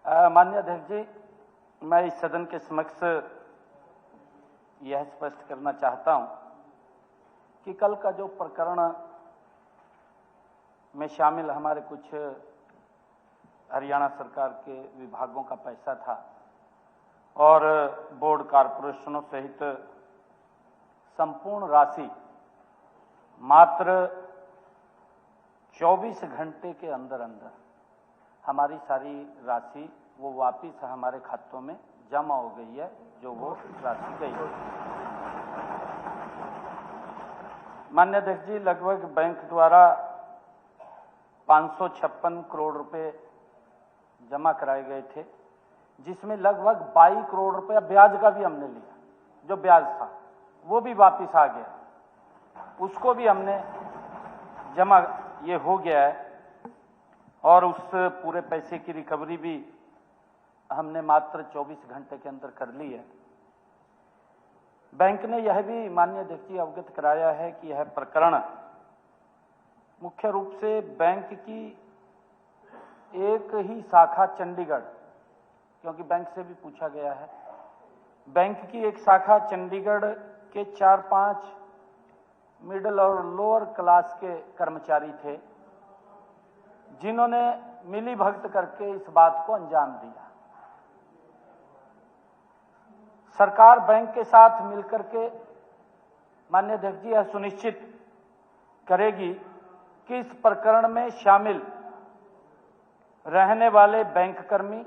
माननीय अध्यक्ष जी, मैं इस सदन के समक्ष यह स्पष्ट करना चाहता हूं कि कल का जो प्रकरण में शामिल हमारे कुछ हरियाणा सरकार के विभागों का पैसा था और बोर्ड कॉरपोरेशनों सहित संपूर्ण राशि मात्र 24 घंटे के अंदर अंदर हमारी सारी राशि वो वापिस हमारे खातों में जमा हो गई है, जो वो राशि गई है। माननीय अध्यक्ष जी, लगभग बैंक द्वारा 556 करोड़ रुपए जमा कराए गए थे, जिसमें लगभग 22 करोड़ रुपया ब्याज का भी हमने लिया। जो ब्याज था वो भी वापिस आ गया, उसको भी हमने जमा ये हो गया है और उस पूरे पैसे की रिकवरी भी हमने मात्र 24 घंटे के अंदर कर ली है। बैंक ने यह भी माननीय अध्यक्ष जी अवगत कराया है कि यह प्रकरण मुख्य रूप से बैंक की एक ही शाखा चंडीगढ़, क्योंकि बैंक से भी पूछा गया है, बैंक की एक शाखा चंडीगढ़ के 4-5 मिडिल और लोअर क्लास के कर्मचारी थे, जिन्होंने मिली भगत करके इस बात को अंजाम दिया। सरकार बैंक के साथ मिलकर के माननीय अध्यक्ष जी यह सुनिश्चित करेगी कि इस प्रकरण में शामिल रहने वाले बैंक कर्मी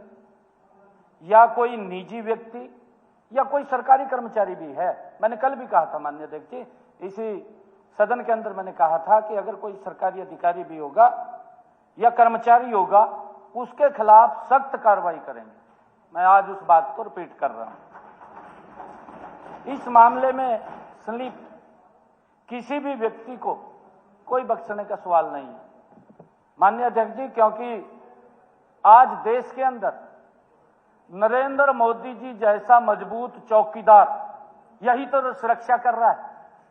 या कोई निजी व्यक्ति या कोई सरकारी कर्मचारी भी है। मैंने कल भी कहा था माननीय अध्यक्ष जी, इसी सदन के अंदर मैंने कहा था कि अगर कोई सरकारी अधिकारी भी होगा या कर्मचारी होगा, उसके खिलाफ सख्त कार्रवाई करेंगे। मैं आज उस बात को रिपीट कर रहा हूं। इस मामले में संलिप्त किसी भी व्यक्ति को कोई बख्शने का सवाल नहीं है माननीय अध्यक्ष जी, क्योंकि आज देश के अंदर नरेंद्र मोदी जी जैसा मजबूत चौकीदार यही तो सुरक्षा कर रहा है।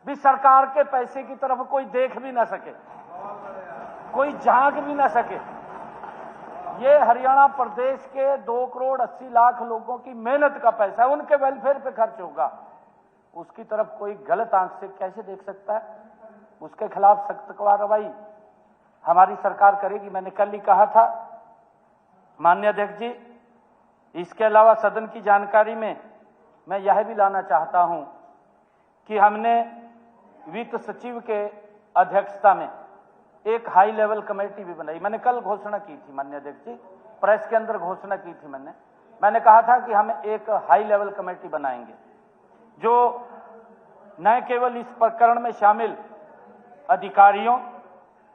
भी सरकार के पैसे की तरफ कोई देख भी ना सके, कोई झांक भी ना सके। ये हरियाणा प्रदेश के 2 करोड़ 80 लाख लोगों की मेहनत का पैसा है, उनके वेलफेयर पे खर्च होगा, उसकी तरफ कोई गलत आंख से कैसे देख सकता है? उसके खिलाफ सख्त कार्रवाई हमारी सरकार करेगी। मैंने कल ही कहा था माननीय अध्यक्ष जी। इसके अलावा सदन की जानकारी में मैं यह भी लाना चाहता हूं कि हमने वित्त सचिव के अध्यक्षता में एक हाई लेवल कमेटी भी बनाई। मैंने कल घोषणा की थी माननीय अध्यक्ष जी, प्रेस के अंदर घोषणा की थी मैंने कहा था कि हम एक हाई लेवल कमेटी बनाएंगे जो न केवल इस प्रकरण में शामिल अधिकारियों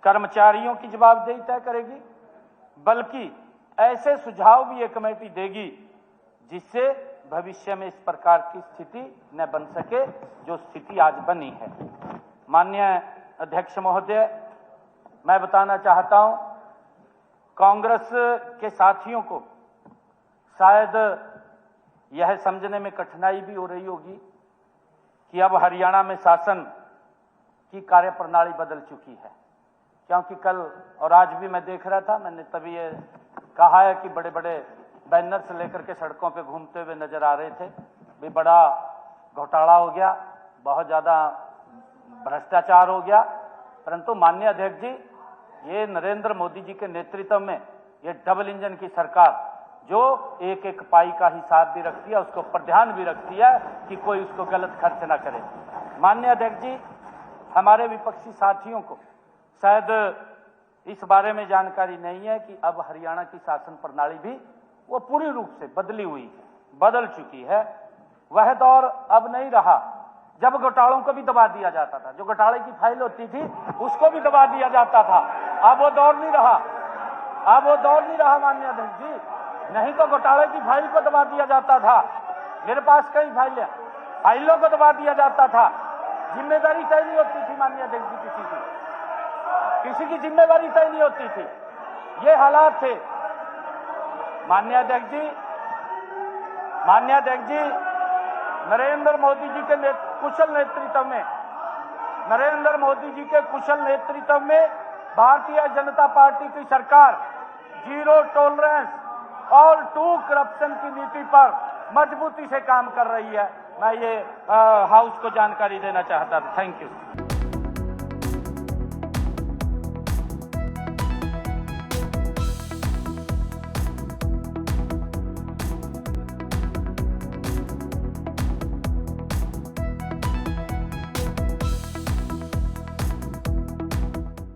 कर्मचारियों की जवाबदेही तय करेगी, बल्कि ऐसे सुझाव भी ये कमेटी देगी जिससे भविष्य में इस प्रकार की स्थिति न बन सके जो स्थिति आज बनी है। माननीय अध्यक्ष महोदय, मैं बताना चाहता हूं, कांग्रेस के साथियों को शायद यह समझने में कठिनाई भी हो रही होगी कि अब हरियाणा में शासन की कार्यप्रणाली बदल चुकी है, क्योंकि कल और आज भी मैं देख रहा था, मैंने तभी ये कहा है कि बड़े बड़े बैनर से लेकर के सड़कों पे घूमते हुए नजर आ रहे थे। भी बड़ा घोटाला हो गया, बहुत ज्यादा भ्रष्टाचार हो गया। परंतु माननीय अध्यक्ष जी, ये नरेंद्र मोदी जी के नेतृत्व में ये डबल इंजन की सरकार जो एक एक पाई का हिसाब भी रखती है, उसको पर ध्यान भी रखती है कि कोई उसको गलत खर्च ना करे। माननीय अध्यक्ष जी, हमारे विपक्षी साथियों को शायद इस बारे में जानकारी नहीं है कि अब हरियाणा की शासन प्रणाली भी वो पूरी रूप से बदल चुकी है। वह दौर अब नहीं रहा जब घोटालों को भी दबा दिया जाता था, जो घोटाले की फाइल होती थी उसको भी दबा दिया जाता था। अब वो दौर नहीं रहा माननीय अध्यक्ष जी। नहीं तो घोटाले की फाइल को दबा दिया जाता था, मेरे पास कई फाइलों को दबा दिया जाता था, जिम्मेदारी तय नहीं होती थी माननीय अध्यक्ष जी, किसी की जिम्मेदारी तय नहीं होती थी। ये हालात थे माननीय अध्यक्ष जी। नरेंद्र मोदी जी के कुशल नेतृत्व में भारतीय जनता पार्टी की सरकार zero tolerance all to corruption की नीति पर मजबूती से काम कर रही है। मैं ये हाउस को जानकारी देना चाहता था। Thank you.